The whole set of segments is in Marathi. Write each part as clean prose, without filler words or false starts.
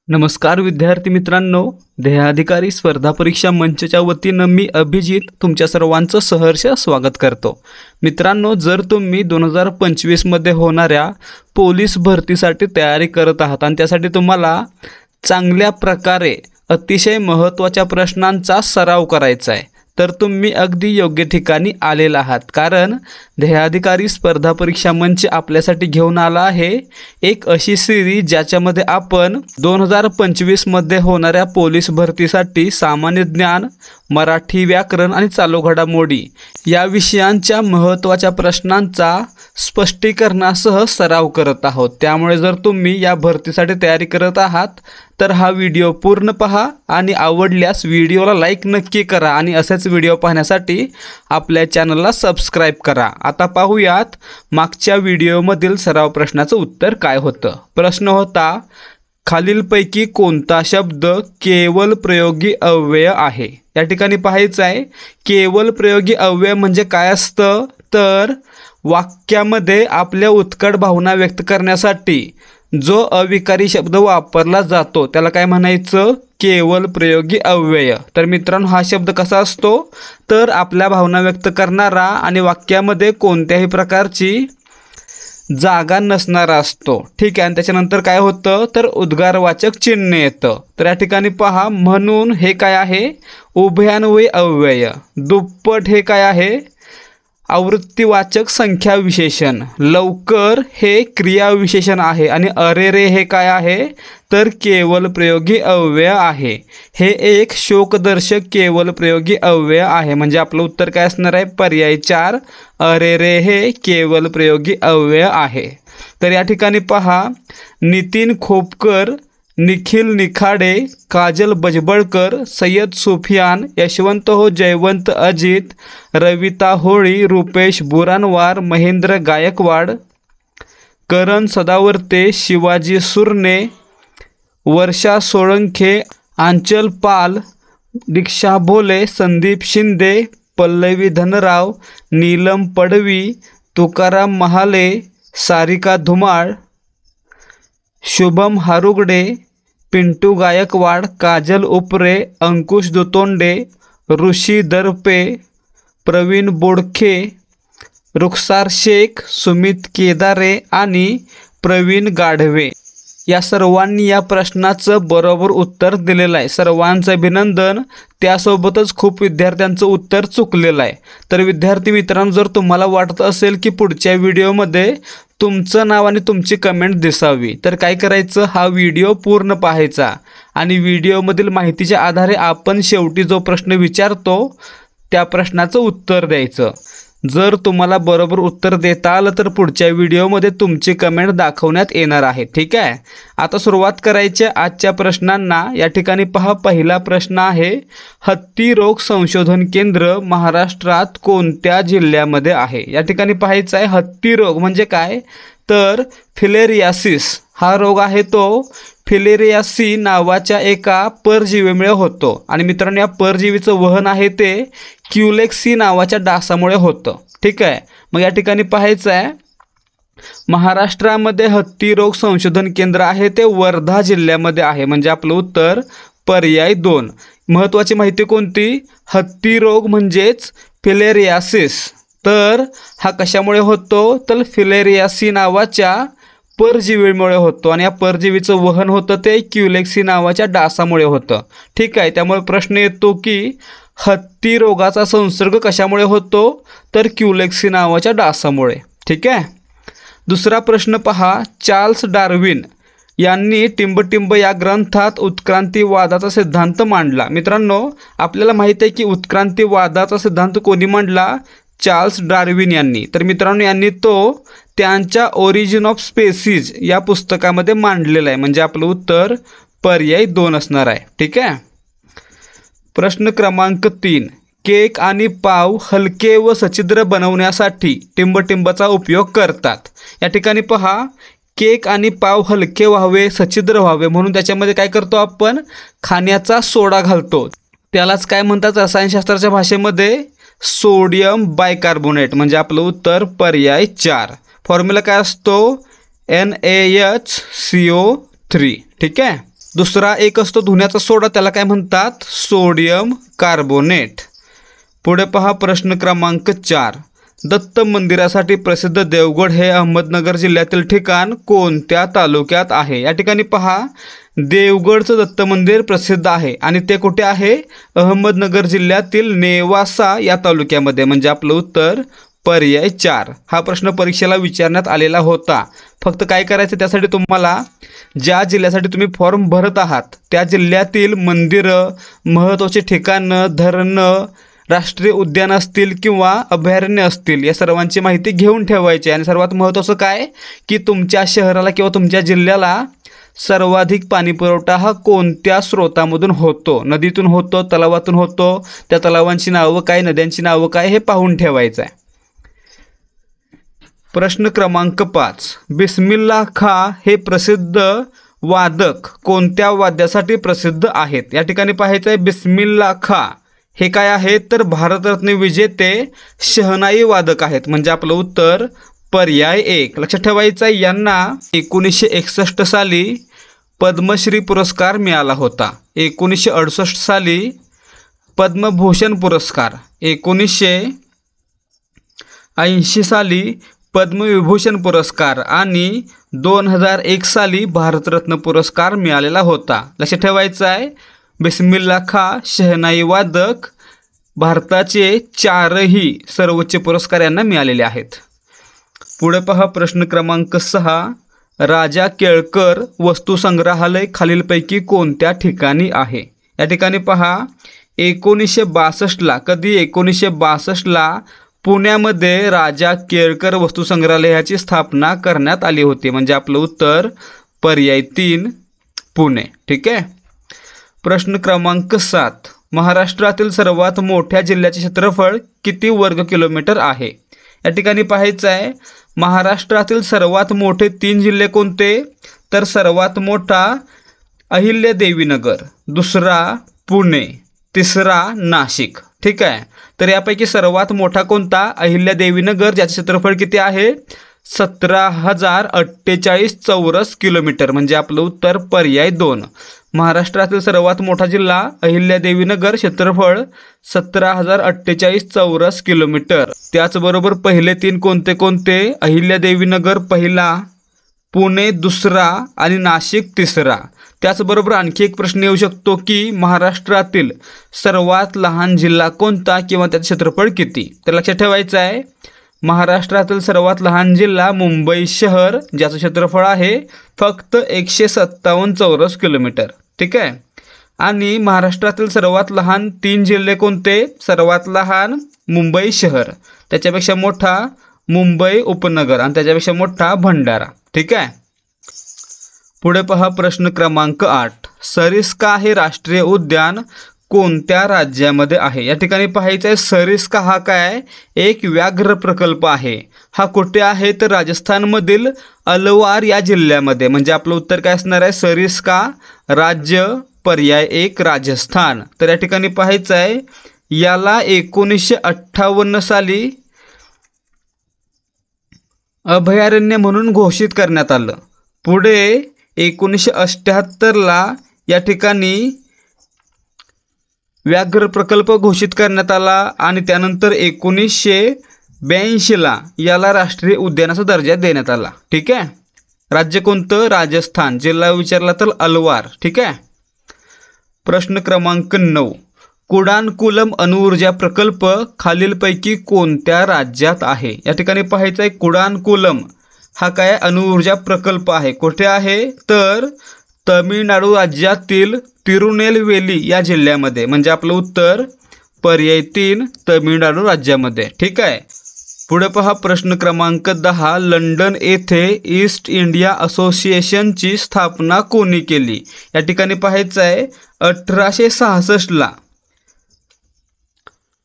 नमस्कार विद्यार्थी मित्रांनो, ध्येयाधिकारी स्पर्धा परीक्षा मंचच्या वतीनं मी अभिजित तुमच्या सर्वांचं सहर्ष स्वागत करतो। मित्रांनो, जर तुम्ही 2025 मध्ये होणाऱ्या पोलीस भरतीसाठी तयारी करत आहात आणि त्यासाठी तुम्हाला चांगल्या प्रकारे अतिशय महत्त्वाच्या प्रश्नांचा सराव करायचा आहे, तर तुम्ही अगदी योग्य ठिकाणी आलेला आहात। कारण ध्येयाधिकारी स्पर्धा परीक्षा मंच आपल्यासाठी घेऊन आला आहे एक अशी सिरीज ज्याच्यामध्ये आपण 2025 मध्ये होणाऱ्या पोलीस भरतीसाठी सामान्य ज्ञान, मराठी व्याकरण आणि चालू घडामोडी या विषयांच्या महत्त्वाच्या प्रश्नांचा स्पष्टीकरणासह सराव करत आहोत। त्यामुळे जर तुम्ही या भरतीसाठी तयारी करत आहात तर हा व्हिडिओ पूर्ण पहा आणि आवडल्यास व्हिडिओला लाईक नक्की करा आणि असेच व्हिडिओ पाहण्यासाठी आपल्या चॅनलला सबस्क्राइब करा। आता पाहूयात मागच्या व्हिडिओमधील सराव प्रश्नाचं उत्तर काय होतं। प्रश्न होता, खालीलपैकी कोणता शब्द केवल प्रयोगी अव्यय आहे। या ठिकाणी पाहायचं आहे केवल प्रयोगी अव्यय म्हणजे काय असतं, तर वाक्यामध्ये आपल्या उत्कट भावना व्यक्त करण्यासाठी जो अविकारी शब्द वापरला जातो त्याला काय म्हणायचं, केवल प्रयोगी अव्यय। तर मित्रांनो, हा शब्द कसा असतो, तर आपल्या भावना व्यक्त करणारा आणि वाक्यामध्ये कोणत्याही प्रकारची जागा नसणारा असतो। ठीक आहे, आणि त्याच्यानंतर काय होतं, तर उद्गारवाचक चिन्ह येतं। तर या ठिकाणी पहा, म्हणून हे काय आहे, उभयान्वयी अव्यय। दुप्पट हे काय आहे, आवृत्तीवाचक संख्या विशेषण। लवकर हे क्रियाविशेषण आहे आणि अरेरे हे काय आहे, तर केवल प्रयोगी अव्यय आहे। हे एक शोकदर्शक केवल प्रयोगी अव्यय आहे। म्हणजे आपलं उत्तर काय असणार आहे, पर्याय 4 अरेरे हे केवल प्रयोगी अव्यय आहे। तर या ठिकाणी पहा, नितीन खोपकर, निखिल निखाडे, काजल भजबळकर, सय्यद सुफियान, यशवंत हो जयवंत अजित, रविता होळी, रुपेश बुरानवार, महेंद्र गायकवाड, करण सदावर्ते, शिवाजी सुरने, वर्षा सोळंखे, आंचल पाल, दीक्षा भोले, संदीप शिंदे, पल्लवी धनराव, नीलम पडवी, तुकाराम महाले, सारिका धुमाळ, शुभम हारुगडे, पिंटू गायकवाड, काजल उपरे, अंकुश दुतोंडे, ऋषी दरपे, प्रवीण बोडखे, रुखसार शेख, सुमित केदारे आणि प्रवीण गाढवे या सर्वांनी या प्रश्नाचं बरोबर उत्तर दिलेलं आहे। सर्वांचं अभिनंदन। त्यासोबतच खूप विद्यार्थ्यांचं उत्तर चुकलेलं आहे। तर विद्यार्थी मित्रांनो, जर तुम्हाला वाटत असेल की पुढच्या व्हिडिओमध्ये तुमचं नाव आणि तुमची कमेंट दिसावी, तर काय करायचं, हा व्हिडिओ पूर्ण पाहायचा आणि व्हिडिओमधील माहितीच्या आधारे आपण शेवटी जो प्रश्न विचारतो त्या प्रश्नाचं उत्तर द्यायचं। जर तुम्हाला बरोबर उत्तर देता आलं तर पुढच्या व्हिडिओमध्ये तुमची कमेंट दाखवण्यात येणार आहे। ठीक आहे, आता सुरुवात करायची आजच्या प्रश्नांना। या ठिकाणी पहा, पहिला प्रश्न आहे, हत्ती रोग संशोधन केंद्र महाराष्ट्रात कोणत्या जिल्ह्यामध्ये आहे। या ठिकाणी पाहायचं आहे, हत्ती रोग म्हणजे काय, तर फिलेरियासिस हा रोग आहे तो फिलेरियासी नावाच्या एका परजीवीमुळे होतो। आणि मित्रांनो, या परजीवीचं वहन आहे ते क्युलेक्सी नावाच्या डासामुळे होतं। ठीक आहे, मग या ठिकाणी पाहायचं आहे, महाराष्ट्रामध्ये हत्ती रोग संशोधन केंद्र आहे ते वर्धा जिल्ह्यामध्ये आहे। म्हणजे आपलं उत्तर पर्याय 2। महत्त्वाची माहिती कोणती, हत्ती रोग म्हणजेच फिलेरियासिस। तर हा कशामुळे होतो, तर फिलेरियासी नावाच्या परजीवीमुळे होतो आणि या परजीवीचं वहन होतं ते क्युलेक्सी नावाच्या डासामुळे होतं। ठीक आहे, त्यामुळे प्रश्न येतो की हत्ती रोगाचा संसर्ग कशामुळे होतो, तर क्युलेक्सी नावाच्या डासामुळे। ठीक आहे, दुसरा प्रश्न पहा, चार्ल्स डार्विन यांनी टिंबटिंब या ग्रंथात उत्क्रांतीवादाचा सिद्धांत मांडला। मित्रांनो, आपल्याला माहिती आहे की उत्क्रांतीवादाचा सिद्धांत कोणी मांडला, चार्ल्स डार्विन यांनी। तर मित्रांनो, यांनी तो त्यांच्या ओरिजिन ऑफ स्पेसीज या पुस्तकामध्ये मांडलेला आहे। म्हणजे आपलं उत्तर पर्याय 2 असणार आहे। ठीक आहे, प्रश्न क्रमांक 3, केक आणि पाव हलके व सच्छिद्र बनवण्यासाठी टिंबटिंबचा उपयोग करतात। या ठिकाणी पहा, केक आणि पाव हलके व्हावे, सच्छिद्र व्हावे म्हणून त्याच्यामध्ये काय करतो आपण, खाण्याचा सोडा घालतो। त्यालाच काय म्हणतात रसायनशास्त्राच्या भाषेमध्ये, सोडियम बायकार्बोनेट। म्हणजे आपलं उत्तर पर्याय 4। फॉर्म्युला काय असतो, NaHCO3। ठीक आहे, दुसरा एक असतो धुण्याचा सोडा, त्याला काय म्हणतात? Sodium carbonate. पुढे पहा प्रश्न क्रमांक 4. दत्त मंदिरासाठी प्रसिद्ध देवगड हे अहमदनगर जिल्ह्यातील ठिकाण कोणत्या तालुक्यात आहे? या ठिकाणी पहा, देवगडचं दत्त मंदिर प्रसिद्ध आहे आणि ते कुठे आहे? अहमदनगर जिल्ह्यातील नेवासा या तालुक्यामध्ये. म्हणजे आपलं उत्तर पर्याय 4. हा प्रश्न परीक्षेला विचारण्यात आलेला होता. फक्त काय करायचं, त्यासाठी तुम्हाला ज्या जिल्ह्यासाठी तुम्ही फॉर्म भरत आहात त्या जिल्ह्यातील मंदिरं, महत्त्वाचे ठिकाणं, धरणं, राष्ट्रीय उद्यान असतील किंवा अभयारण्य असतील, या सर्वांची माहिती घेऊन ठेवायची. आणि सर्वात महत्त्वाचं काय की तुमच्या शहराला किंवा तुमच्या जिल्ह्याला सर्वाधिक पाणीपुरवठा हा कोणत्या स्रोतामधून होतो? नदीतून होतो, तलावातून होतो, त्या तलावांची नावं काय, नद्यांची नावं काय, हे पाहून ठेवायचं आहे. प्रश्न क्रमांक 5. बिस्मिल्ला खा हे प्रसिद्ध वादक कोणत्या वाद्यासाठी प्रसिद्ध आहेत? या ठिकाणी पाहायचं आहे, बिस्मिल्ला खा हे काय आहेत? तर भारतरत्न विजेते शहनाई वादक आहेत. म्हणजे आपलं उत्तर पर्याय 1. लक्षात ठेवायचं आहे, यांना 1961 साली पद्मश्री पुरस्कार मिळाला होता. 1968 साली पद्मभूषण पुरस्कार, 1980 साली पद्मविभूषण पुरस्कार आणि 2001 साली भारतरत्न पुरस्कार मिळालेला होता. लक्षात ठेवायचं आहे, बिस्मिल्ला खा शहनाई वादक भारताचे 4ही सर्वोच्च पुरस्कार यांना मिळालेले आहेत. पुढे पहा प्रश्न क्रमांक 6. राजा केळकर वस्तुसंग्रहालय खालीलपैकी कोणत्या ठिकाणी आहे? या ठिकाणी पहा, 1962ला, कधी 1962ला पुण्यामध्ये राजा केळकर वस्तुसंग्रहालयाची स्थापना करण्यात आली होती. म्हणजे आपलं उत्तर पर्याय 3 पुणे. ठीक आहे. प्रश्न क्रमांक 7. महाराष्ट्रातील सर्वात मोठ्या जिल्ह्याचे क्षेत्रफळ किती वर्ग किलोमीटर आहे? या ठिकाणी पाहायचं आहे, महाराष्ट्रातील सर्वात मोठे 3 जिल्हे कोणते? तर सर्वात मोठा अहिल्यादेवीनगर, दुसरा पुणे, तिसरा नाशिक. ठीक आहे. तर यापैकी सर्वात मोठा कोणता? अहिल्यादेवीनगर, ज्याचे क्षेत्रफळ किती आहे? 17,048 चौरस किलोमीटर. म्हणजे आपलं उत्तर पर्याय 2. महाराष्ट्रातील सर्वात मोठा जिल्हा अहिल्यादेवीनगर, क्षेत्रफळ 17,048 चौरस किलोमीटर. त्याचबरोबर पहिले 3 कोणते कोणते? अहिल्यादेवीनगर पहिला, पुणे दुसरा आणि नाशिक तिसरा. त्याचबरोबर आणखी एक प्रश्न येऊ शकतो की महाराष्ट्रातील सर्वात लहान जिल्हा कोणता किंवा त्याचे क्षेत्रफळ किती? तर लक्षात ठेवायचं आहे, महाराष्ट्रातील सर्वात लहान जिल्हा मुंबई शहर, ज्याचं क्षेत्रफळ आहे फक्त 157 चौरस किलोमीटर. ठीक आहे. आणि महाराष्ट्रातील सर्वात लहान 3 जिल्हे कोणते? सर्वात लहान मुंबई शहर, त्याच्यापेक्षा मोठा मुंबई उपनगर आणि त्याच्यापेक्षा मोठा भंडारा. ठीक आहे. पुढे पहा प्रश्न क्रमांक 8. सरिस्का हे राष्ट्रीय उद्यान कोणत्या राज्यामध्ये आहे? या ठिकाणी पाहायचं आहे, सरिस्का हा काय? एक व्याघ्र प्रकल्प आहे. हा कुठे आहे? तर राजस्थानमधील अलवार या जिल्ह्यामध्ये. म्हणजे आपलं उत्तर काय असणार आहे? सरिस्का राज्य पर्याय 1 राजस्थान. तर या ठिकाणी पाहायचं आहे, याला 1958 साली अभयारण्य म्हणून घोषित करण्यात आलं. पुढे 1978ला या ठिकाणी व्याघ्र प्रकल्प घोषित करण्यात आला आणि त्यानंतर 1982ला याला राष्ट्रीय उद्यानाचा दर्जा देण्यात आला. ठीक आहे. राज्य कोणतं? राजस्थान. जिल्हा विचारला तर अलवार. ठीक आहे. प्रश्न क्रमांक 9. कुडानकुलम अणुऊर्जा प्रकल्प खालीलपैकी कोणत्या राज्यात आहे? या ठिकाणी पाहायचं आहे, कुडानकुलम हा काय? अणुऊर्जा प्रकल्प आहे. कुठे आहे? तर तमिळनाडू राज्यातील तिरुनेलवेली या जिल्ह्यामध्ये. म्हणजे आपलं उत्तर पर्याय 3 तमिळनाडू राज्यामध्ये. ठीक आहे. पुढे पहा प्रश्न क्रमांक 10. लंडन येथे ईस्ट इंडिया असोसिएशनची स्थापना कोणी केली? या ठिकाणी पाहायचं आहे, 1866ला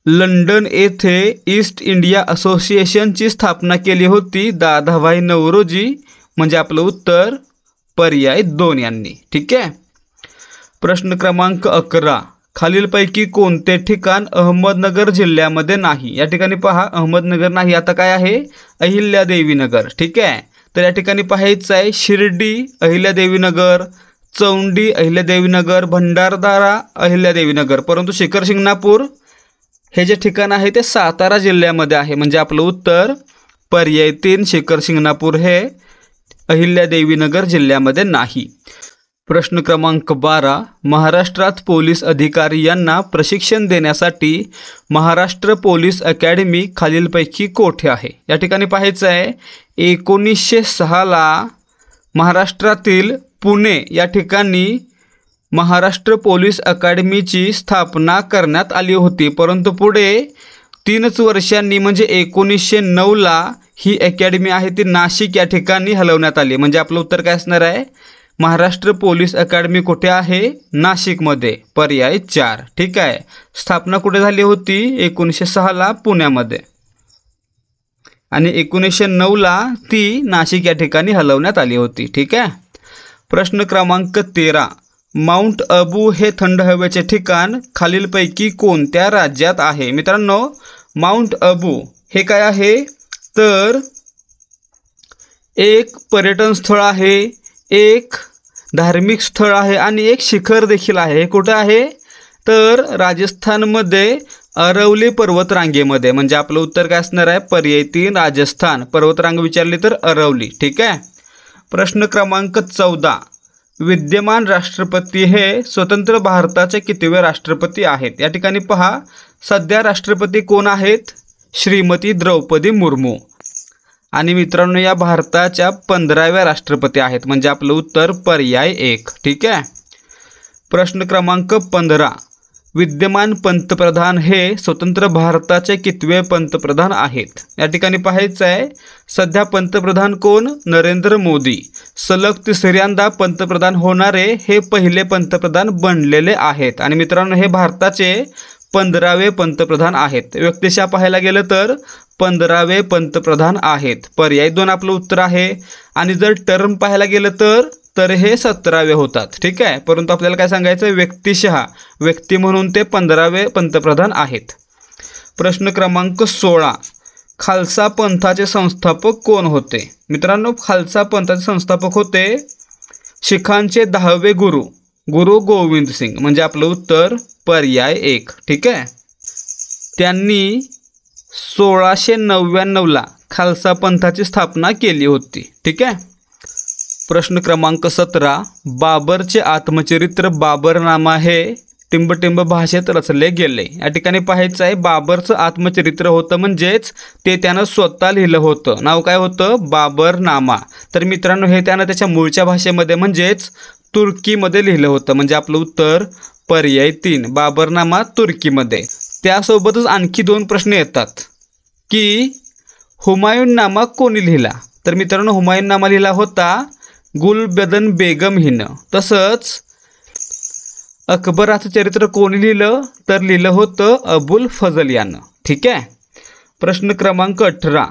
लंडन येथे ईस्ट इंडिया असोसिएशनची स्थापना केली होती दादाभाई नौरोजी. म्हणजे आपलं उत्तर पर्याय 2 यांनी. ठीक आहे. प्रश्न क्रमांक 11. खालीलपैकी कोणते ठिकाण अहमदनगर जिल्ह्यामध्ये नाही? या ठिकाणी पहा, अहमदनगर नाही, आता काय आहे? अहिल्यादेवीनगर. ठीक आहे. तर या ठिकाणी पाहायचं आहे, शिर्डी अहिल्यादेवीनगर, चौंडी अहिल्यादेवीनगर, भंडारदरा अहिल्यादेवीनगर, परंतु शिखर शिंगणापूर हे जे ठिकाण आहे ते सातारा जिल्ह्यामध्ये आहे. म्हणजे आपलं उत्तर पर्याय 3 शिखर शिंगणापूर हे अहिल्यादेवीनगर जिल्ह्यामध्ये नाही. प्रश्न क्रमांक 12, महाराष्ट्रात पोलीस अधिकारी यांना प्रशिक्षण देण्यासाठी महाराष्ट्र पोलीस अकॅडमी खालीलपैकी कोठे आहे? या ठिकाणी पाहायचं आहे 1906ला महाराष्ट्रातील पुणे या ठिकाणी महाराष्ट्र पोलीस अकॅडमीची स्थापना करण्यात आली होती, परंतु पुढे 3च वर्षांनी म्हणजे 1909ला ही अकॅडमी आहे ती नाशिक या ठिकाणी हलवण्यात आली. म्हणजे आपलं उत्तर काय असणार आहे? महाराष्ट्र पोलीस अकॅडमी कुठे आहे? नाशिकमध्ये, पर्याय 4. ठीक आहे. स्थापना कुठे झाली होती? 1906ला पुण्यामध्ये आणि 1909ला ती नाशिक या ठिकाणी हलवण्यात आली होती. ठीक आहे. प्रश्न क्रमांक 13, माउंट अबू हे थंड हवेचे ठिकाण खालीलपैकी कोणत्या राज्यात आहे? मित्रांनो, माउंट अबू हे काय आहे? तर एक पर्यटन स्थळ आहे, एक धार्मिक स्थळ आहे आणि एक शिखर देखील आहे. हे कुठे आहे? तर राजस्थानमध्ये अरवली पर्वतरांगेमध्ये. म्हणजे आपलं उत्तर काय असणार आहे? पर्याय 3 राजस्थान. पर्वतरांग विचारली तर अरवली. ठीक आहे. प्रश्न क्रमांक 14, विद्यमान राष्ट्रपती हे स्वतंत्र भारताचे कितवे राष्ट्रपती आहेत? या ठिकाणी पहा, सध्या राष्ट्रपती कोण आहेत? श्रीमती द्रौपदी मुर्मू. आणि मित्रांनो, या भारताच्या 15व्या राष्ट्रपती आहेत. म्हणजे आपलं उत्तर पर्याय 1. ठीक आहे. प्रश्न क्रमांक 15, विद्यमान पंतप्रधान हे स्वतंत्र भारताचे कितवे पंतप्रधान आहेत? या ठिकाणी पाहायचं आहे, सध्या पंतप्रधान कोण? नरेंद्र मोदी. सलग 3ऱ्यांदा पंतप्रधान होणारे हे पहिले पंतप्रधान बनलेले आहेत. आणि मित्रांनो, हे भारताचे 15वे पंतप्रधान आहेत. व्यक्तिशः पाहायला गेलं तर 15वे पंतप्रधान आहेत. पर्याय 2 आपलं उत्तर आहे. आणि जर टर्म पाहायला गेलं तर हे 17वे होतात. ठीक आहे. परंतु आपल्याला काय सांगायचं? व्यक्तिशः, व्यक्ती म्हणून ते 15वे पंतप्रधान आहेत. प्रश्न क्रमांक 16, खालसा पंथाचे संस्थापक कोण होते? मित्रांनो, खालसा पंथाचे संस्थापक होते शिखांचे 10वे गुरु, गुरु गोविंद सिंग. म्हणजे आपलं उत्तर पर्याय 1. ठीक आहे. त्यांनी 1699ला खालसा पंथाची स्थापना केली होती. ठीक आहे. प्रश्न क्रमांक 17, बाबरचे आत्मचरित्र बाबरनामा हे टिंबटिंब भाषेत रचले गेले. या ठिकाणी पाहायचं आहे, बाबरचं आत्मचरित्र होतं, म्हणजेच ते त्यानं स्वतः लिहिलं होतं. नाव काय होतं? बाबरनामा. तर मित्रांनो, हे त्यानं त्याच्या मूळच्या भाषेमध्ये म्हणजेच तुर्कीमध्ये लिहिलं होतं. म्हणजे आपलं उत्तर पर्याय 3 बाबरनामा तुर्कीमध्ये. त्यासोबतच आणखी 2 प्रश्न येतात की हुमायूननामा कोणी लिहिला? तर मित्रांनो, हुमायूननामा लिहिला होता गुलबदन बेगम हिनं. तसंच अकबराचं चरित्र कोणी लिहिलं? तर लिहिलं होतं अबुल फजल यानं. ठीक आहे. प्रश्न क्रमांक 18,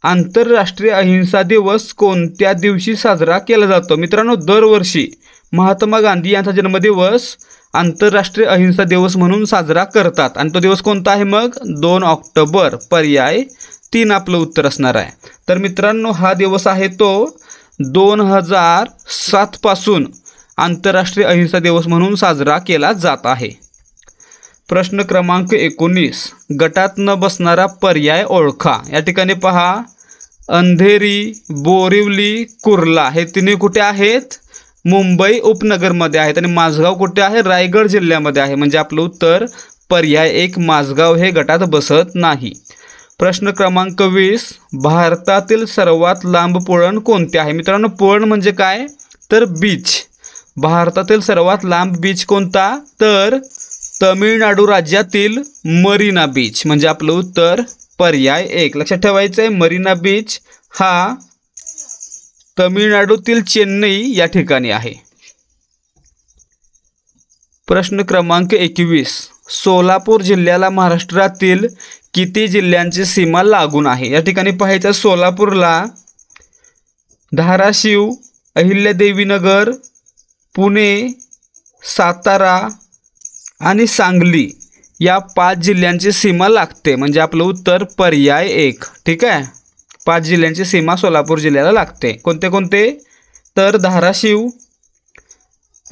आंतरराष्ट्रीय अहिंसा दिवस कोणत्या दिवशी साजरा केला जातो? मित्रांनो, दरवर्षी महात्मा गांधी यांचा जन्मदिवस आंतरराष्ट्रीय अहिंसा दिवस म्हणून साजरा करतात. आणि तो दिवस कोणता आहे मग? 2 ऑक्टोबर. पर्याय 3 आपलं उत्तर असणार आहे. तर मित्रांनो, हा दिवस आहे तो 2007 पासून आंतरराष्ट्रीय अहिंसा दिवस म्हणून साजरा केला जात आहे. प्रश्न क्रमांक 19, गटात न बसणारा पर्याय ओळखा. या ठिकाणी पहा, अंधेरी, बोरिवली, कुर्ला हे तिन्ही कुठे आहेत? मुंबई उपनगरमध्ये आहेत. आणि माझगाव कुठे आहे? रायगड जिल्ह्यामध्ये आहे. म्हणजे आपलं उत्तर पर्याय 1 माझगाव हे गटात बसत नाही. प्रश्न क्रमांक 20, भारतातील सर्वात लांब पुळण कोणते आहे? मित्रांनो, पुळण म्हणजे काय? तर बीच. भारतातील सर्वात लांब बीच कोणता? तर तमिळनाडू राज्यातील मरीना बीच. म्हणजे आपलं उत्तर पर्याय 1. लक्षात ठेवायचं आहे, मरीना बीच हा तमिळनाडूतील चेन्नई या ठिकाणी आहे. प्रश्न क्रमांक 21, सोलापूर जिल्ह्याला महाराष्ट्रातील किती जिल्ह्यांची सीमा लागून आहे? या ठिकाणी पाहायचं, सोलापूरला धाराशिव, अहिल्यादेवीनगर, पुणे, सातारा आणि सांगली या 5 जिल्ह्यांची सीमा लागते. म्हणजे आपलं उत्तर पर्याय 1. ठीक आहे. 5 जिल्ह्यांची सीमा सोलापूर जिल्ह्याला लागते. कोणते कोणते? तर धाराशिव,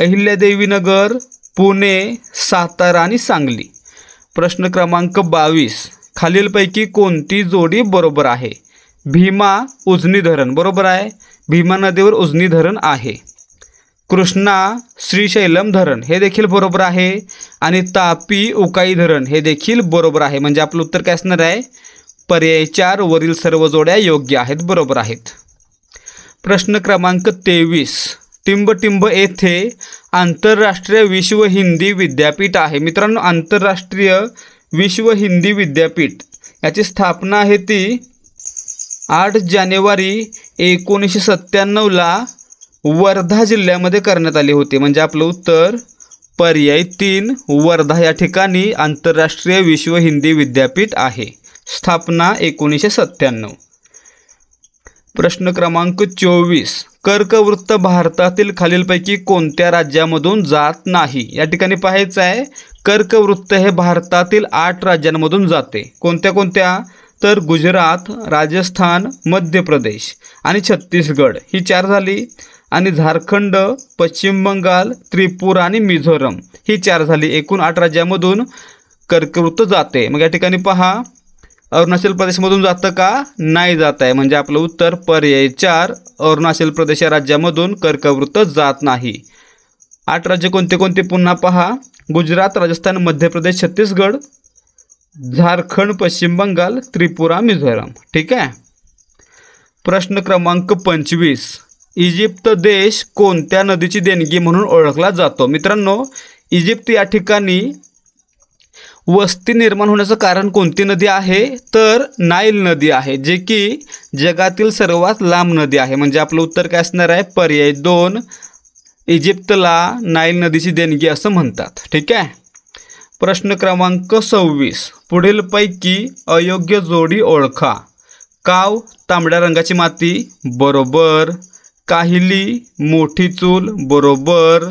अहिल्यादेवीनगर, पुणे, सातारा आणि सांगली. प्रश्न क्रमांक 22. खालीलपैकी कोणती जोडी बरोबर आहे? भीमा उजनी धरण बरोबर आहे. भीमा नदीवर उजनी धरण आहे. कृष्णा श्रीशैलम धरण हे देखील बरोबर आहे. आणि तापी उकाई धरण हे देखील बरोबर आहे. म्हणजे आपलं उत्तर काय असणार आहे? पर्याय 4 वरील सर्व जोड्या योग्य आहेत, बरोबर आहेत. प्रश्न क्रमांक 23. टिंबटिंब येथे आंतरराष्ट्रीय विश्व हिंदी विद्यापीठ आहे. मित्रांनो, आंतरराष्ट्रीय विश्व हिंदी विद्यापीठ याची स्थापना आहे ती 8 जानेवारी 1997ला वर्धा जिल्ह्यामध्ये करण्यात आली होती. म्हणजे आपलं उत्तर पर्याय 3 वर्धा या ठिकाणी आंतरराष्ट्रीय विश्व हिंदी विद्यापीठ आहे. स्थापना 1997. प्रश्न क्रमांक 24. कर्कवृत्त भारतातील खालीलपैकी कोणत्या राज्यामधून जात नाही? या ठिकाणी पाहायचं आहे, कर्कवृत्त हे भारतातील 8 राज्यांमधून जाते. कोणत्या कोणत्या? तर गुजरात, राजस्थान, मध्य प्रदेश आणि छत्तीसगड ही 4 झाली. आणि झारखंड, पश्चिम बंगाल, त्रिपुरा आणि मिझोरम ही 4 झाली. एकूण 8 राज्यामधून कर्कवृत्त जाते. मग या ठिकाणी पहा, अरुणाचल प्रदेशमधून जातं का? नाही जात आहे. म्हणजे आपलं उत्तर पर्याय 4 अरुणाचल प्रदेश या राज्यामधून कर्कवृत्त जात नाही. 8 राज्य कोणते कोणते पुन्हा पहा? गुजरात, राजस्थान, मध्य प्रदेश, छत्तीसगड, झारखंड, पश्चिम बंगाल, त्रिपुरा, मिझोरम. ठीक आहे. प्रश्न क्रमांक 25. इजिप्त देश कोणत्या नदीची देणगी म्हणून ओळखला जातो? मित्रांनो, इजिप्त या ठिकाणी वस्ती निर्माण होण्याचं कारण कोणती नदी आहे? तर नाईल नदी आहे, जे की जगातील सर्वात लांब नदी आहे. म्हणजे आपलं उत्तर काय असणार आहे? पर्याय 2 इजिप्तला नाईल नदीची देणगी असं म्हणतात. ठीक आहे. प्रश्न क्रमांक 26. पुढीलपैकी अयोग्य जोडी ओळखा. काव तांबड्या रंगाची माती बरोबर. काहिली मोठी चूल बरोबर.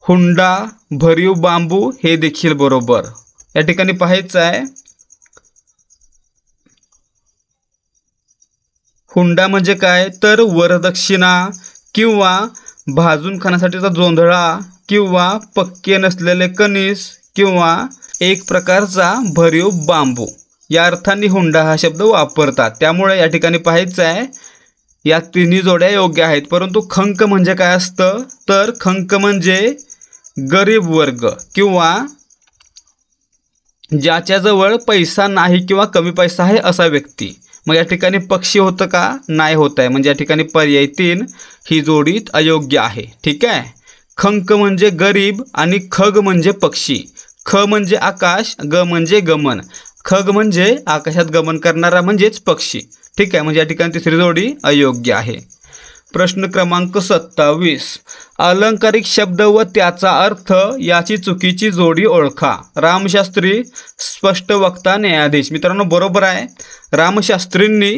हुंडा भरीव बांबू हे देखील बरोबर. या ठिकाणी पाहायचं आहे, हुंडा म्हणजे काय? तर वरदक्षिणा किंवा भाजून खाण्यासाठीचा जोंधळा किंवा पक्के नसलेले कणीस किंवा एक प्रकारचा भरीव बांबू या अर्थाने हुंडा हा शब्द वापरतात. त्यामुळे या ठिकाणी पाहायचं आहे, या तिन्ही जोड्या योग्य आहेत. परंतु खंक म्हणजे काय असतं? तर खंक म्हणजे गरीब वर्ग किंवा ज्याच्याजवळ पैसा नाही किंवा कमी पैसा आहे असा व्यक्ती. मग या ठिकाणी पक्षी होतं का? नाही होत आहे. म्हणजे या ठिकाणी पर्याय 3 ही जोडी अयोग्य आहे. ठीक आहे. खंक म्हणजे गरीब आणि खग म्हणजे पक्षी. ख म्हणजे आकाश, ग म्हणजे गमन. खग म्हणजे आकाशात गमन करणारा म्हणजेच पक्षी. ठीक आहे. म्हणजे या ठिकाणी तिसरी जोडी अयोग्य आहे. प्रश्न क्रमांक 27. अलंकारिक शब्द व त्याचा अर्थ याची चुकीची जोडी ओळखा. रामशास्त्री, स्पष्ट वक्ता, न्यायाधीश. मित्रांनो, बरोबर आहे. रामशास्त्रींनी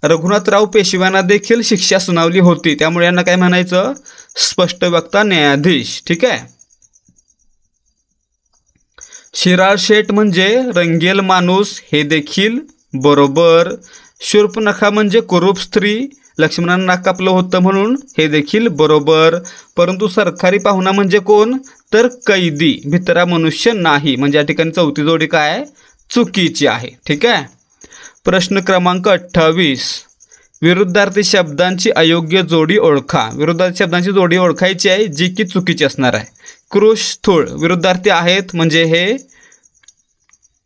रघुनाथराव पेशव्यांना देखील शिक्षा सुनावली होती. त्यामुळे यांना काय म्हणायचं? स्पष्ट वक्ता, न्यायाधीश. ठीक आहे. शिराळ शेठ म्हणजे रंगेल माणूस हे देखील बरोबर. शूर्पणखा म्हणजे कुरूप स्त्री, लक्ष्मणांना नाक कापलं होतं म्हणून हे देखील बरोबर. परंतु सरकारी पाहुणा म्हणजे कोण? तर कैदी, भित्रा मनुष्य नाही. म्हणजे या ठिकाणी चौथी जोडी काय आहे? चुकीची आहे. ठीक आहे. प्रश्न क्रमांक 28. विरुद्धार्थी शब्दांची अयोग्य जोडी ओळखा. विरुद्धार्थी शब्दांची जोडी ओळखायची आहे जी की चुकीची असणार आहे. कृश, स्थूळ विरुद्धार्थी आहेत म्हणजे हे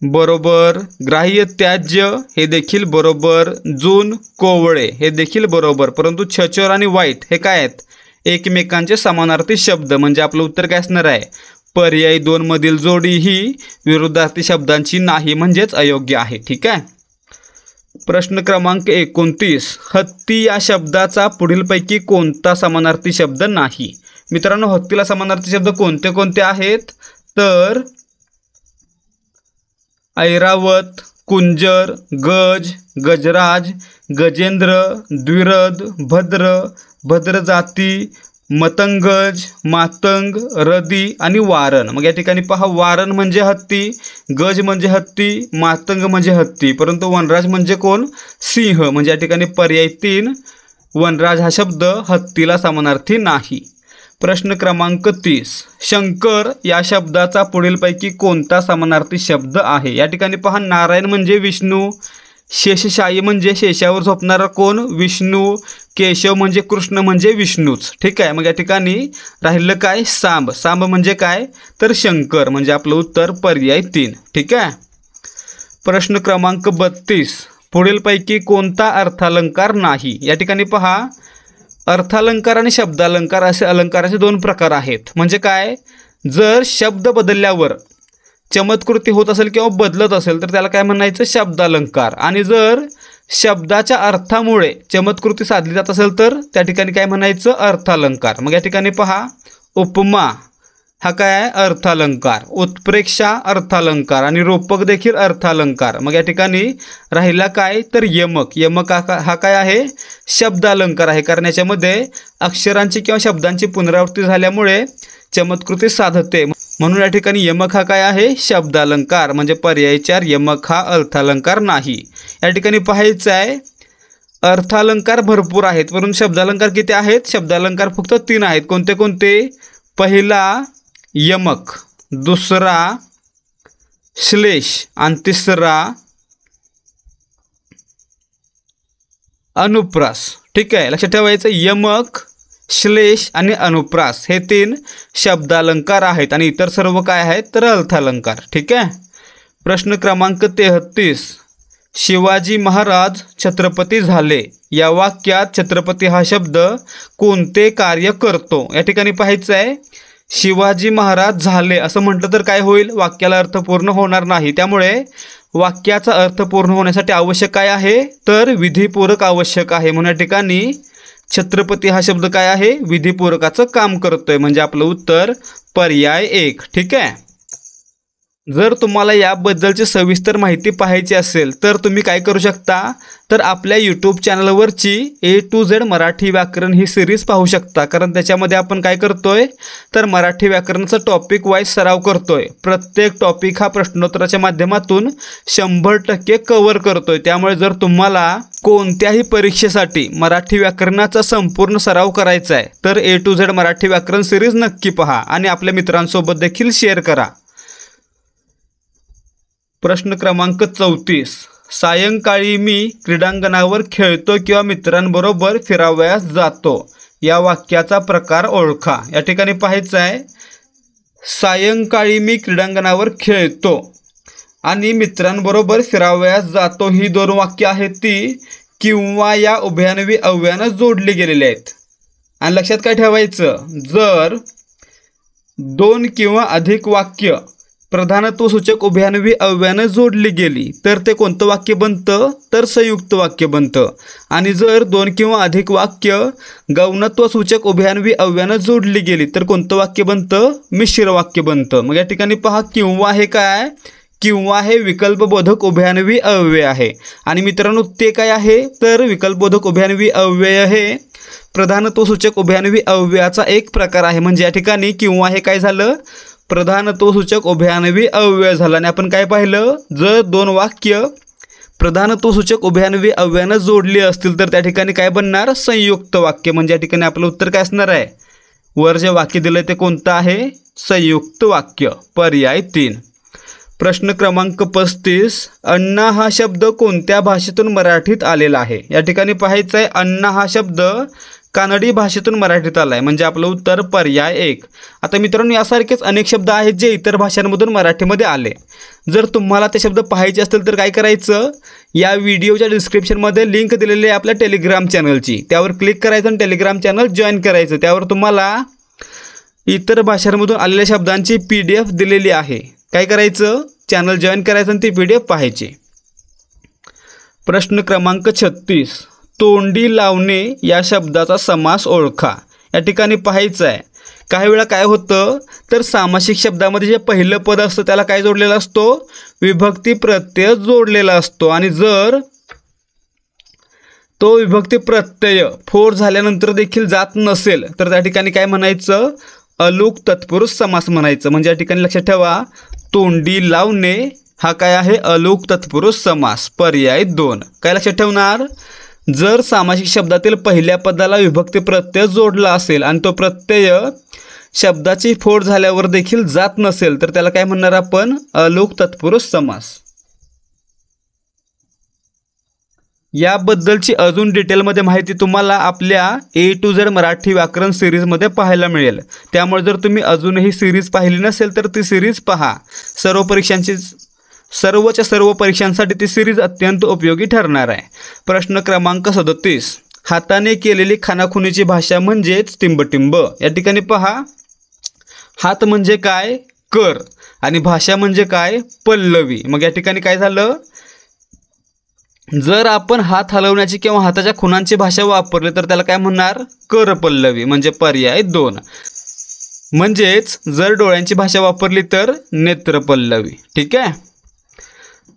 बरोबर. ग्राह्य, त्याज्य हे देखील बरोबर. जून, कोवळे हे देखील बरोबर. परंतु छचोर आणि वाईट हे काय आहेत? एकमेकांचे समानार्थी शब्द. म्हणजे आपलं उत्तर काय असणार आहे? पर्याय 2 मधील जोडी ही विरुद्धार्थी शब्दांची नाही म्हणजेच अयोग्य आहे. ठीक आहे. प्रश्न क्रमांक 29. हत्ती या शब्दाचा पुढीलपैकी कोणता समानार्थी शब्द नाही? मित्रांनो, हत्तीला समानार्थी शब्द कोणते कोणते आहेत? तर ऐरावत, कुंजर, गज, गजराज, गजेंद्र, द्विरद, भद्र, भद्रजाती, मतंगज, मातंग, रदी आणि वारण. मग या ठिकाणी पहा, वारण म्हणजे हत्ती, गज म्हणजे हत्ती, मातंग म्हणजे हत्ती. परंतु वनराज म्हणजे कोण? सिंह. म्हणजे या ठिकाणी पर्याय 3 वनराज हा शब्द हत्तीला समानार्थी नाही. प्रश्न क्रमांक 30, शंकर या शब्दाचा पुढीलपैकी कोणता समानार्थी शब्द आहे? या ठिकाणी पहा, नारायण म्हणजे विष्णू, शेषशायी म्हणजे शेषावर झोपणारा कोण? विष्णू, केशव म्हणजे कृष्ण म्हणजे विष्णूच. ठीक आहे, मग या ठिकाणी राहिलं काय? सांब. सांब म्हणजे काय? तर शंकर. म्हणजे आपलं उत्तर पर्याय 3. ठीक आहे. प्रश्न क्रमांक 32, पुढीलपैकी कोणता अर्थालंकार नाही? या ठिकाणी पहा, अर्थालंकार आणि शब्दालंकार असे अलंकाराचे 2 प्रकार आहेत. म्हणजे काय? जर शब्द बदलल्यावर चमत्कृती होत असेल किंवा बदलत असेल तर त्याला काय म्हणायचं? शब्दालंकार. आणि जर शब्दाच्या अर्थामुळे चमत्कृती साधली जात असेल तर त्या ठिकाणी काय म्हणायचं? अर्थालंकार. मग या ठिकाणी पहा, उपमा हा काय आहे? अर्थालंकार. उत्प्रेक्षा अर्थालंकार आणि रूपक देखील अर्थालंकार. मग या ठिकाणी राहिला काय? तर यमक. यमक हा काय आहे? शब्दालंकार आहे, कारण याच्यामध्ये अक्षरांची किंवा शब्दांची पुनरावृत्ती झाल्यामुळे चमत्कृती साधते. म्हणून या ठिकाणी यमक हा काय आहे? शब्दालंकार. म्हणजे पर्याय 4 यमक हा अर्थालंकार नाही. या ठिकाणी पाहायचं आहे, अर्थालंकार भरपूर आहेत परंतु शब्दालंकार किती आहेत? शब्दालंकार फक्त 3 आहेत. कोणते कोणते? पहिला यमक, दुसरा श्लेष आणि तिसरा अनुप्रास. ठीक आहे, लक्षात ठेवायचं, यमक, श्लेष आणि अनुप्रास हे 3 शब्दालंकार आहेत आणि इतर सर्व काय आहेत? तर अर्थालंकार. ठीक आहे. प्रश्न क्रमांक 33, शिवाजी महाराज छत्रपती झाले या वाक्यात छत्रपती हा शब्द कोणते कार्य करतो? या ठिकाणी पाहायचं आहे, शिवाजी महाराज झाले असं म्हटलं तर काय होईल? वाक्याला अर्थ पूर्ण होणार नाही. त्यामुळे वाक्याचा अर्थ पूर्ण होण्यासाठी आवश्यक काय आहे? तर विधीपूरक आवश्यक आहे. म्हणून या ठिकाणी छत्रपती हा शब्द काय आहे? विधीपूरकाचं काम करतोय. म्हणजे आपलं उत्तर पर्याय 1. ठीक आहे. जर तुम्हाला याबद्दलची सविस्तर माहिती पाहायची असेल तर तुम्ही काय करू शकता? तर आपल्या यूट्यूब चॅनलवरची A to Z मराठी व्याकरण ही सिरीज पाहू शकता, कारण त्याच्यामध्ये आपण काय करतोय? तर मराठी व्याकरणाचा टॉपिक वाईज सराव करतोय. प्रत्येक टॉपिक हा प्रश्नोत्तराच्या माध्यमातून 100% कव्हर करतोय. त्यामुळे जर तुम्हाला कोणत्याही परीक्षेसाठी मराठी व्याकरणाचा संपूर्ण सराव करायचा आहे तर A to Z मराठी व्याकरण सिरीज नक्की पहा आणि आपल्या मित्रांसोबत देखील शेअर करा. प्रश्न क्रमांक 34, सायंकाळी मी क्रीडांगणावर खेळतो किंवा मित्रांबरोबर फिरावयास जातो या वाक्याचा प्रकार ओळखा. या ठिकाणी पाहायचं आहे, सायंकाळी मी क्रीडांगणावर खेळतो आणि मित्रांबरोबर फिरावयास जातो ही 2 वाक्य आहेत ती किंवा या उभयान्वी अव्ययानं जोडली गेलेली आहेत. आणि लक्षात काय ठेवायचं, जर 2 किंवा अधिक वाक्य प्रधानत्वसूचक उभयान्वी अव्ययानं जोडली गेली तर ते कोणतं वाक्य बनतं? तर संयुक्त वाक्य बनतं. आणि जर 2 किंवा अधिक वाक्य गौणत्वसूचक उभयान्वी अव्ययानं जोडली गेली तर कोणतं वाक्य बनतं? मिश्र वाक्य बनतं. मग या ठिकाणी पहा, किंवा हे काय? किंवा हे विकल्पबोधक उभयान्वी अव्यय आहे. आणि मित्रांनो ते काय आहे? तर विकल्पबोधक उभयान्वी अव्यय हे प्रधानत्वसूचक उभयान्वी अव्ययाचा एक प्रकार आहे. म्हणजे या ठिकाणी किंवा हे काय झालं? प्रधानत्वसूचक उभयान्वी अव्यय झाला. आणि आपण काय पाहिलं, जर 2 वाक्य प्रधानत्वसूचक उभयान्वी अव्ययानं जोडली असतील तर त्या ठिकाणी काय बनणार? संयुक्त वाक्य. म्हणजे या ठिकाणी आपलं उत्तर काय असणार आहे? वर जे वाक्य दिलंय ते कोणतं आहे? संयुक्त वाक्य. पर्याय 3. प्रश्न क्रमांक 35, अण्णा हा शब्द कोणत्या भाषेतून मराठीत आलेला आहे? या ठिकाणी पाहायचं आहे, अण्णा हा शब्द कानडी भाषेतून मराठीत आला आहे. म्हणजे आपलं उत्तर पर्याय 1. आता मित्रांनो यासारखेच अनेक शब्द आहेत जे इतर भाषांमधून मराठीमध्ये आले. जर तुम्हाला ते शब्द पाहायचे असतील तर काय करायचं, या व्हिडिओच्या डिस्क्रिप्शनमध्ये लिंक दिलेली आहे आपल्या टेलिग्राम चॅनलची, त्यावर क्लिक करायचं आणि टेलिग्राम चॅनल जॉईन करायचं. त्यावर तुम्हाला इतर भाषांमधून आलेल्या शब्दांची PDF दिलेली आहे. काय करायचं, चॅनल जॉईन करायचं आणि ती PDF पाहायची. प्रश्न क्रमांक 36, तोंडी लावणे या शब्दाचा समास ओळखा. या ठिकाणी पाहायचं आहे, काही वेळा काय होतं तर सामासिक शब्दामध्ये जे पहिलं पद असतं त्याला काय जोडलेला असतो? विभक्ती प्रत्यय जोडलेला असतो. आणि जर तो विभक्ती प्रत्यय फोर झाल्यानंतर देखील जात नसेल तर त्या ठिकाणी काय म्हणायचं? अलुक तत्पुरुष समास म्हणायचं. म्हणजे या ठिकाणी लक्षात ठेवा, तोंडी लावणे हा काय आहे? अलुक तत्पुरुष समास. पर्याय 2. काय लक्षात ठेवणार? जर सामासिक शब्दातील पहिल्या पदाला विभक्ती प्रत्यय जोडला असेल आणि तो प्रत्यय शब्दाची फोड झाल्यावर देखील जात नसेल तर त्याला काय म्हणणार आपण? अलोक तत्पुरुष समास. याबद्दलची अजून डिटेलमध्ये माहिती तुम्हाला आपल्या A to Z मराठी व्याकरण सिरीजमध्ये पाहायला मिळेल. त्यामुळे जर तुम्ही अजूनही सिरीज पाहिली नसेल तर ती सिरीज पहा. सर्वच्या सर्व परीक्षांसाठी ती सिरीज अत्यंत उपयोगी ठरणार आहे. प्रश्न क्रमांक 37. हाताने केलेली खानाखुनीची भाषा म्हणजेच टिंबटिंब. या ठिकाणी पहा, हात म्हणजे काय? कर. आणि भाषा म्हणजे काय? पल्लवी. मग या ठिकाणी काय झालं? जर आपण हात हलवण्याची किंवा हाताच्या खुणांची भाषा वापरली तर त्याला काय म्हणणार? कर पल्लवी, म्हणजे पर्याय 2. म्हणजेच जर डोळ्यांची भाषा वापरली तर नेत्र पल्लवी. ठीक आहे.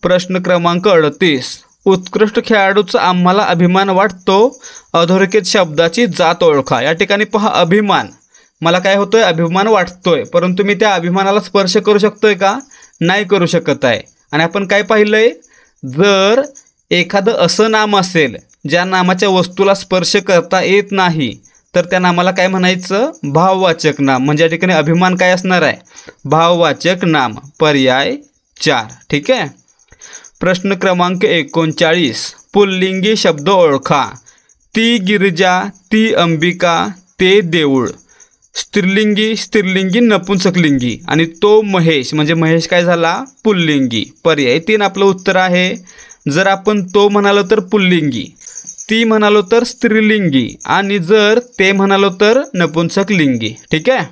प्रश्न क्रमांक 38. उत्कृष्ट खेळाडूचा आम्हाला अभिमान वाटतो, अधोरेखित शब्दाची जात ओळखा. या ठिकाणी पहा, अभिमान. मला काय होतोय? अभिमान वाटतोय. परंतु मी त्या अभिमानाला स्पर्श करू शकतोय का? नाही करू शकत आहे. आणि आपण काय पाहिलंय? जर एखादं असं नाम असेल ज्या नामाच्या वस्तूला स्पर्श करता येत नाही तर त्या नामाला काय म्हणायचं? भाववाचक नाम. म्हणजे या ठिकाणी अभिमान काय असणार आहे? भाववाचक नाम. पर्याय 4. ठीक आहे. प्रश्न क्रमांक 39. पुल्लिंगी शब्द ओळखा. ती गिरिजा, ती अंबिका, ते देऊळ. स्त्रीलिंगी नपुंसकलिंगी. आणि तो महेश, म्हणजे महेश काय झाला? पुल्लिंगी. पर्याय 3 आपलं उत्तर आहे. जर आपण तो म्हणालो तर पुल्लिंगी, ती म्हणालो तर स्त्रीलिंगी, आणि जर ते म्हणालो तर नपुंसकलिंगी. ठीक आहे.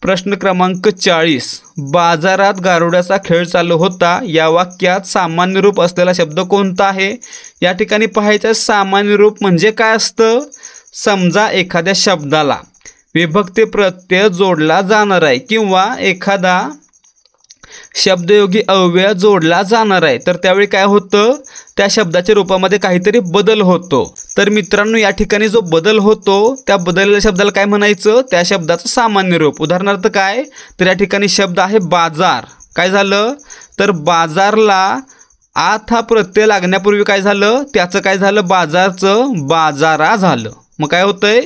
प्रश्न क्रमांक 40. बाजारात गारुड्याचा खेळ चालू होता. या वाक्यात सामान्य रूप असलेला शब्द कोणता आहे? या ठिकाणी पाहायचं, सामान्य रूप म्हणजे काय असतं? समजा एखाद्या शब्दाला विभक्ती प्रत्यय जोडला जाणार आहे किंवा एखादा शब्दयोगी अव्यय जोडला जाणार आहे तर त्यावेळी काय होतं? त्या शब्दाच्या रूपामध्ये काहीतरी बदल होतो. तर मित्रांनो, या ठिकाणी जो बदल होतो त्या बदललेल्या शब्दाला काय म्हणायचं? त्या शब्दाचं सामान्य रूप. उदाहरणार्थ काय? तर या ठिकाणी शब्द आहे बाजार. काय झालं? तर बाजारला आत हा प्रत्यय लागण्यापूर्वी काय झालं? त्याचं काय झालं? बाजारचं बाजारा झालं. मग काय होतंय?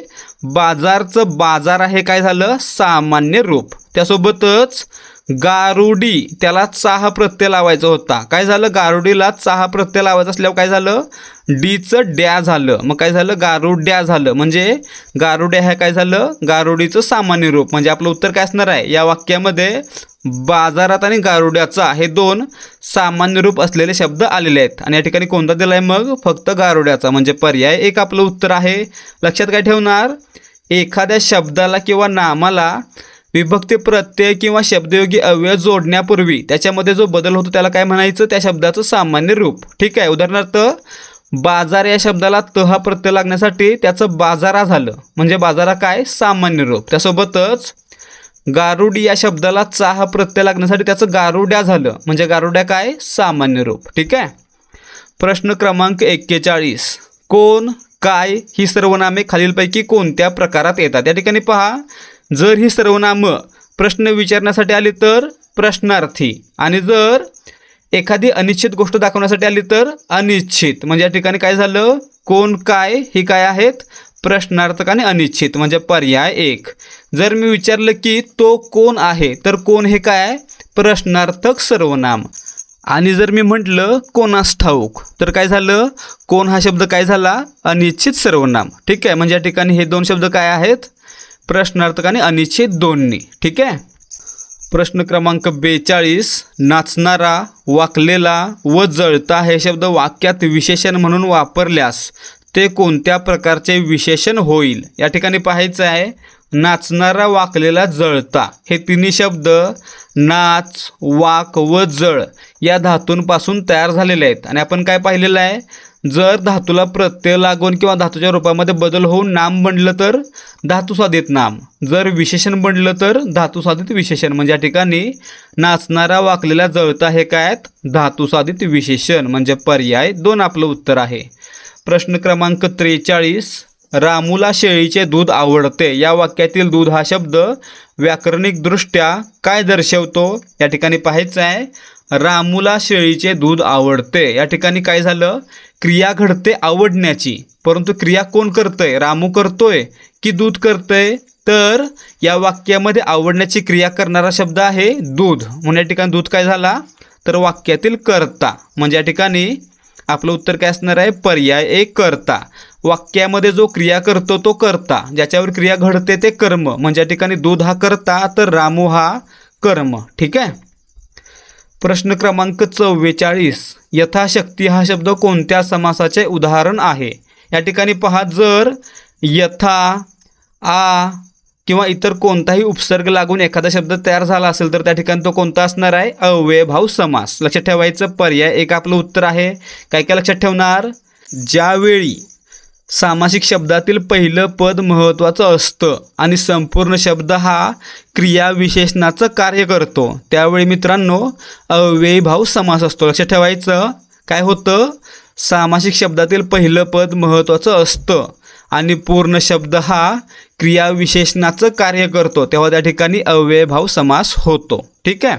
बाजारचं बाजार आहे काय झालं? सामान्य रूप. त्यासोबतच गारुडी, त्याला चाह प्रत्यय लावायचा होता. काय झालं? गारुडीला चाह प्रत्यय लावायचा असल्यावर काय झालं? डीचं डॅ झालं. मग काय झालं? गारुड्या झालं. म्हणजे गारुड्या हे काय झालं? गारुडीचं सामान्य रूप. म्हणजे आपलं उत्तर काय असणार आहे? या वाक्यामध्ये बाजारात आणि गारुड्याचा हे 2 सामान्य रूप असलेले शब्द आलेले आहेत. आणि या ठिकाणी कोणता दिला आहे? मग फक्त गारुड्याचा. म्हणजे पर्याय 1 आपलं उत्तर आहे. लक्षात काय ठेवणार? एखाद्या शब्दाला किंवा नामाला विभक्ती प्रत्यय किंवा शब्दयोगी अव्यय जोडण्यापूर्वी त्याच्यामध्ये जो बदल होतो त्याला काय म्हणायचं? त्या शब्दाचं सामान्य रूप. ठीक आहे. उदाहरणार्थ बाजार या शब्दाला त हा प्रत्यय लागण्यासाठी त्याचं बाजारा झालं. म्हणजे बाजारा काय? सामान्य रूप. त्यासोबतच गारुडी या शब्दाला चा हा प्रत्यय लागण्यासाठी त्याचं गारुड्या झालं. म्हणजे गारुड्या काय? सामान्य रूप. ठीक आहे. प्रश्न क्रमांक 41. कोण, काय ही सर्वनामे खालीलपैकी कोणत्या प्रकारात येतात? या ठिकाणी पहा, जर ही सर्वनामं प्रश्न विचारण्यासाठी आली तर प्रश्नार्थी, आणि जर एखादी अनिश्चित गोष्ट दाखवण्यासाठी आली तर अनिश्चित. म्हणजे या ठिकाणी काय झालं? कोण, काय ही काय आहेत? प्रश्नार्थक आणि अनिश्चित. म्हणजे पर्याय 1. जर मी विचारलं की तो कोण आहे तर कोण हे काय? प्रश्नार्थक सर्वनाम. आणि जर मी म्हटलं कोणास ठाऊक तर काय झालं? कोण हा शब्द काय झाला? अनिश्चित सर्वनाम. ठीक आहे. म्हणजे या ठिकाणी हे 2 शब्द काय आहेत? प्रश्नार्थक आणि अनिश्चित दोन्ही. ठीक आहे. प्रश्न क्रमांक 42. नाचणारा, वाकलेला व जळता हे शब्द वाक्यात विशेषण म्हणून वापरल्यास ते कोणत्या प्रकारचे विशेषण होईल? या ठिकाणी पाहायचं आहे, नाचणारा, वाकलेला, जळता हे तिन्ही शब्द नाच, वाक व जळ या धातूंपासून तयार झालेले आहेत. आणि आपण काय पाहिलेलं आहे? जर धातूला प्रत्यय लागून किंवा धातूच्या रूपामध्ये बदल होऊन नाम बनलं तर धातुसाधित नाम, जर विशेषण बनलं तर धातुसाधित विशेषण. म्हणजे या ठिकाणी नाचणारा, वाकलेला, जळता हे काय आहेत? धातुसाधित विशेषण. म्हणजे पर्याय 2 आपलं उत्तर आहे. प्रश्न क्रमांक 43. रामूला शेळीचे दूध आवडते या वाक्यातील दूध हा शब्द व्याकरणिकदृष्ट्या काय दर्शवतो? या ठिकाणी पाहायचं आहे, रामूला शेळीचे दूध आवडते. या ठिकाणी काय झालं क्रिया घडते आवडण्याची, परंतु क्रिया कोण करतंय, रामू करतोय की दूध करतंय? तर या वाक्यामध्ये आवडण्याची क्रिया करणारा शब्द आहे दूध, म्हणून या ठिकाणी दूध काय झाला तर वाक्यातील कर्ता, म्हणजे या ठिकाणी आपलं उत्तर काय असणार आहे, पर्याय एक कर्ता. वाक्यामध्ये जो क्रिया करतो तो कर्ता, ज्याच्यावर क्रिया घडते ते कर्म, म्हणजे या ठिकाणी दूध हा कर्ता तर रामू हा कर्म. ठीक आहे. प्रश्न क्रमांक 44, यथाशक्ती हा शब्द कोणत्या समासाचे उदाहरण आहे? या ठिकाणी पहा, जर यथा, आ किंवा इतर कोणताही उपसर्ग लागून एखादा शब्द तयार झाला असेल तर त्या ठिकाणी तो कोणता असणार आहे, अव्ययभाव समास. लक्षात ठेवायचं, पर्याय एक आपलं उत्तर आहे. काय काय लक्षात ठेवणार, ज्यावेळी सामासिक शब्दातील पहिलं पद महत्त्वाचं असतं आणि संपूर्ण शब्द हा क्रियाविशेषणाचं कार्य करतो त्यावेळी मित्रांनो अव्ययभाव समास असतो. लक्षात ठेवायचं, काय होतं, सामासिक शब्दातील पहिलं पद महत्त्वाचं असतं आणि पूर्ण शब्द हा क्रियाविशेषणाचं कार्य करतो तेव्हा त्या ठिकाणी अव्ययभाव समास होतो. ठीक आहे.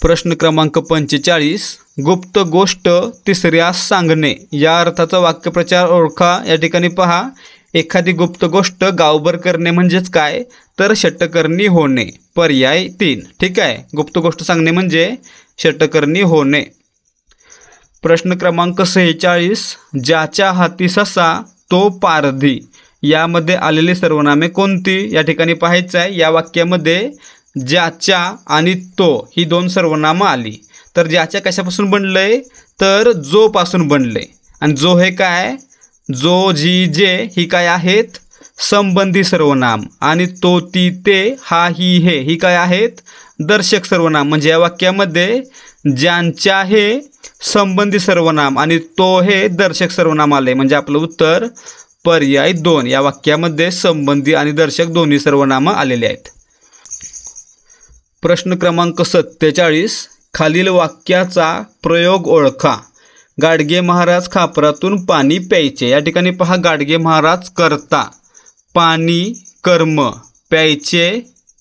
प्रश्न क्रमांक 45, गुप्त गोष्ट तिसऱ्यास सांगणे या अर्थाचा वाक्यप्रचार ओळखा. या ठिकाणी पहा, एखादी गुप्त गोष्ट गावभर करणे म्हणजेच काय तर षटकर्णी होणे. पर्याय 3. ठीक आहे. गुप्त गोष्ट सांगणे म्हणजे षटकर्णी होणे. प्रश्न क्रमांक 46, ज्याच्या हाती ससा तो पारधी यामध्ये आलेली सर्वनामे कोणती? या ठिकाणी पाहायचं आहे, या वाक्यामध्ये ज्याच्या आणि तो ही दोन सर्वनामं आली. तर ज्याच्या कशापासून बनलंय तर जो पासून बनले, आणि जो हे काय, जो जी जे ही काय आहेत संबंधी सर्वनाम, आणि तो ती ते हा ही हे ही काय आहेत दर्शक सर्वनाम. म्हणजे या वाक्यामध्ये ज्यांच्या हे संबंधी सर्वनाम आणि तो हे दर्शक सर्वनाम आले, म्हणजे आपलं उत्तर पर्याय 2. या वाक्यामध्ये संबंधी आणि दर्शक दोन्ही सर्वनामं आलेले आहेत. प्रश्न क्रमांक 47, खालील वाक्याचा प्रयोग ओळखा. गाडगे महाराज खापरातून पाणी प्यायचे. या ठिकाणी पहा, गाडगे महाराज कर्ता, पाणी कर्म, प्यायचे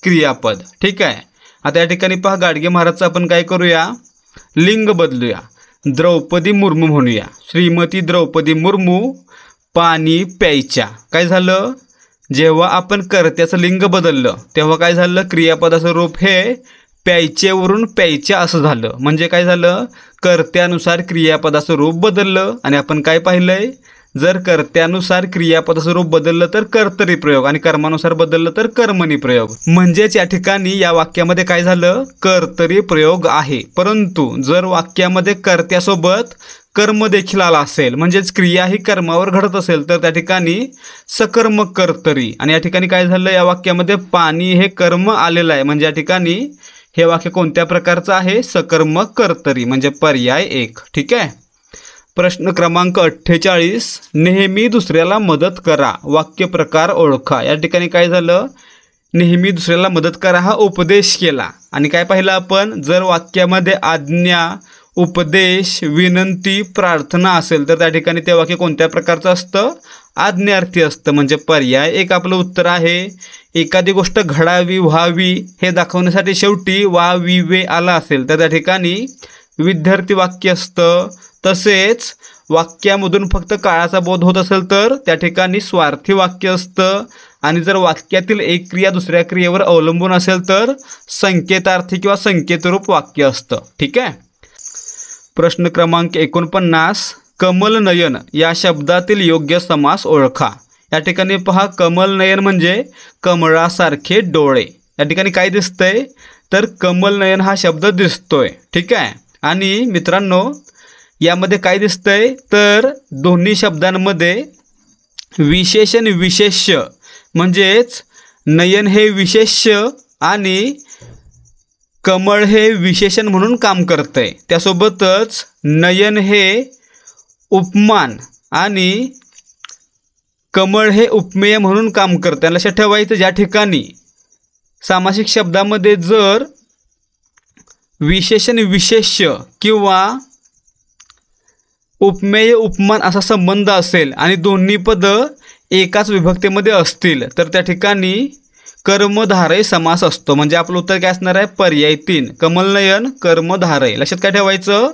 क्रियापद. ठीक आहे. आता या ठिकाणी पहा, गाडगे महाराजचं आपण काय करूया, लिंग बदलूया, द्रौपदी मुर्मू म्हणूया. श्रीमती द्रौपदी मुर्मू पाणी प्यायच्या. काय झालं, जेव्हा आपण कर्त्याचं लिंग बदललं तेव्हा काय झालं, क्रियापदाचं रूप हे प्यायचेवरून प्यायच्या असं झालं. म्हणजे काय झालं, कर्त्यानुसार क्रियापदाचं रूप बदललं. आणि आपण काय पाहिलंय, जर कर्त्यानुसार क्रियापदाचं रूप बदललं तर कर्तरी प्रयोग आणि कर्मानुसार बदललं तर कर्मणी प्रयोग. म्हणजेच या ठिकाणी या वाक्यामध्ये काय झालं, कर्तरी प्रयोग आहे. परंतु जर वाक्यामध्ये कर्त्यासोबत कर्म देखील आला असेल, म्हणजेच क्रिया ही कर्मावर घडत असेल तर त्या ठिकाणी सकर्मक कर्तरी. आणि या ठिकाणी काय झालं, या वाक्यामध्ये पाणी हे कर्म आलेलं आहे, म्हणजे या ठिकाणी हे वाक्य कोणत्या प्रकारचं आहे, सकर्मक कर्तरी, म्हणजे पर्याय 1. ठीक आहे. प्रश्न क्रमांक 48, नेहमी दुसऱ्याला मदत करा. वाक्य प्रकार ओळखा. या ठिकाणी काय झालं, नेहमी दुसऱ्याला मदत करा हा उपदेश केला. आणि काय पाहिलं आपण, जर वाक्यामध्ये आज्ञा, उपदेश, विनंती, प्रार्थना असेल तर त्या ठिकाणी ते वाक्य कोणत्या प्रकारचं असतं, आज्ञार्थी असतं, म्हणजे पर्याय 1 आपलं उत्तर आहे. एखादी गोष्ट घडावी, व्हावी हे दाखवण्यासाठी शेवटी वा वी वे आला असेल तर त्या ठिकाणी विद्यार्थी वाक्य असतं. तसेच वाक्यामधून फक्त काळाचा बोध होत असेल तर त्या ठिकाणी स्वार्थी वाक्य असतं. आणि जर वाक्यातील एक क्रिया दुसऱ्या क्रियेवर अवलंबून असेल तर संकेतार्थी किंवा संकेतरूप वाक्य असतं. ठीक आहे. प्रश्न क्रमांक 49, कमलनयन या शब्दातील योग्य समास ओळखा. या ठिकाणी पहा, कमलनयन म्हणजे कमळासारखे डोळे. या ठिकाणी काय दिसतंय तर कमलनयन हा शब्द दिसतोय. ठीक आहे. आणि मित्रांनो यामध्ये काय दिसतंय तर दोन्ही शब्दांमध्ये विशेषण विशेष्य, म्हणजेच नयन हे विशेष्य आणि कमळ हे विशेषण म्हणून काम करतंय. त्यासोबतच नयन हे उपमान आणि कमळ हे उपमेय म्हणून काम करतंय. लक्षात ठेवायचं, ज्या ठिकाणी सामासिक शब्दामध्ये जर विशेषण विशेष्य किंवा उपमेय उपमान असा संबंध असेल आणि दोन्ही पद एकाच विभक्तीमध्ये असतील तर त्या ठिकाणी कर्मधारय समास असतो. म्हणजे आपलं उत्तर काय असणार आहे, पर्याय 3 कमलनयन कर्मधारय. लक्षात काय ठेवायचं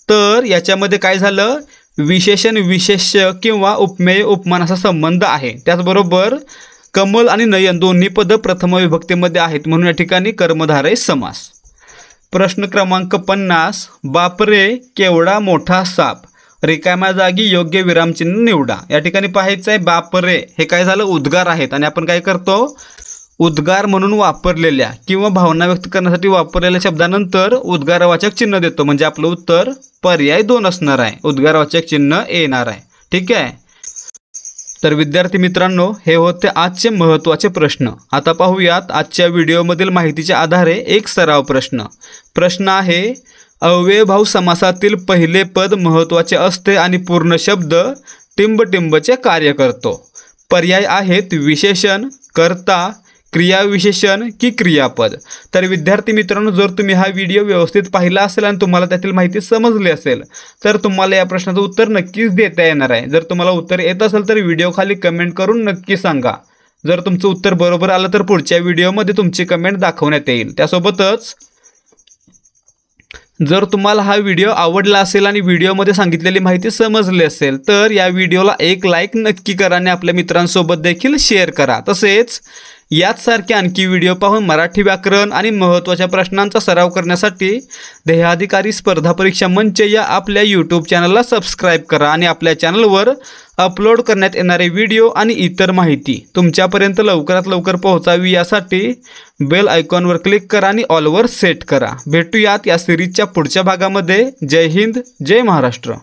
तर याच्यामध्ये काय झालं, विशेषण विशेष्य किंवा उपमेय उपमान असा संबंध आहे. त्याचबरोबर कमल आणि नयन दोन्ही पद प्रथम विभक्तीमध्ये आहेत म्हणून या ठिकाणी कर्मधारय समास. प्रश्न क्रमांक 50. बापरे केवढा मोठा साप. रिकाम्या जागी योग्य विरामचिन्ह निवडा. या ठिकाणी पाहायचं आहे बापरे हे काय झालं उद्गार आहेत आणि आपण काय करतो उद्गार म्हणून वापरलेल्या किंवा भावना व्यक्त करण्यासाठी वापरलेल्या शब्दानंतर उद्गारवाचक चिन्ह देतो. म्हणजे आपलं उत्तर पर्याय 2 असणार आहे. उद्गारवाचक चिन्ह येणार आहे. ठीक आहे. तर विद्यार्थी मित्रांनो हे होते आजचे महत्त्वाचे प्रश्न. आता पाहूयात आजच्या व्हिडिओमधील माहितीच्या आधारे एक सराव प्रश्न. प्रश्न आहे अव्ययभाव समासातील पहिले पद महत्त्वाचे असते आणि पूर्ण शब्द टिंबटिंबचे कार्य करतो. पर्याय आहेत विशेषण, कर्ता, क्रियाविशेषण की क्रियापद. तर विद्यार्थी मित्रांनो जर तुम्ही हा व्हिडिओ व्यवस्थित पाहिला असेल आणि तुम्हाला त्यातील माहिती समजली असेल तर तुम्हाला या प्रश्नाचं उत्तर नक्कीच देता येणार आहे. जर तुम्हाला उत्तर येत असेल तर व्हिडिओ खाली कमेंट करून नक्की सांगा. जर तुमचं उत्तर बरोबर आलं तर पुढच्या व्हिडिओमध्ये तुमची कमेंट दाखवण्यात येईल. त्यासोबतच जर तुम्हाला हा व्हिडिओ आवडला असेल आणि व्हिडिओमध्ये सांगितलेली माहिती समजली असेल तर या व्हिडिओला एक लाईक नक्की करा आणि आपल्या मित्रांसोबत देखील शेअर करा. तसेच याचसारखे आणखी व्हिडिओ पाहून मराठी व्याकरण आणि महत्त्वाच्या प्रश्नांचा सराव करण्यासाठी ध्येयाधिकारी स्पर्धा परीक्षा मंच या आपल्या यूट्यूब चॅनलला सबस्क्राईब करा आणि आपल्या चॅनलवर अपलोड करण्यात येणारे व्हिडिओ आणि इतर माहिती तुमच्यापर्यंत लवकरात लवकर पोहोचावी यासाठी बेल आयकॉनवर क्लिक करा आणि ऑलवर सेट करा. भेटूयात या सिरीजच्या पुढच्या भागामध्ये. जय हिंद, जय महाराष्ट्र.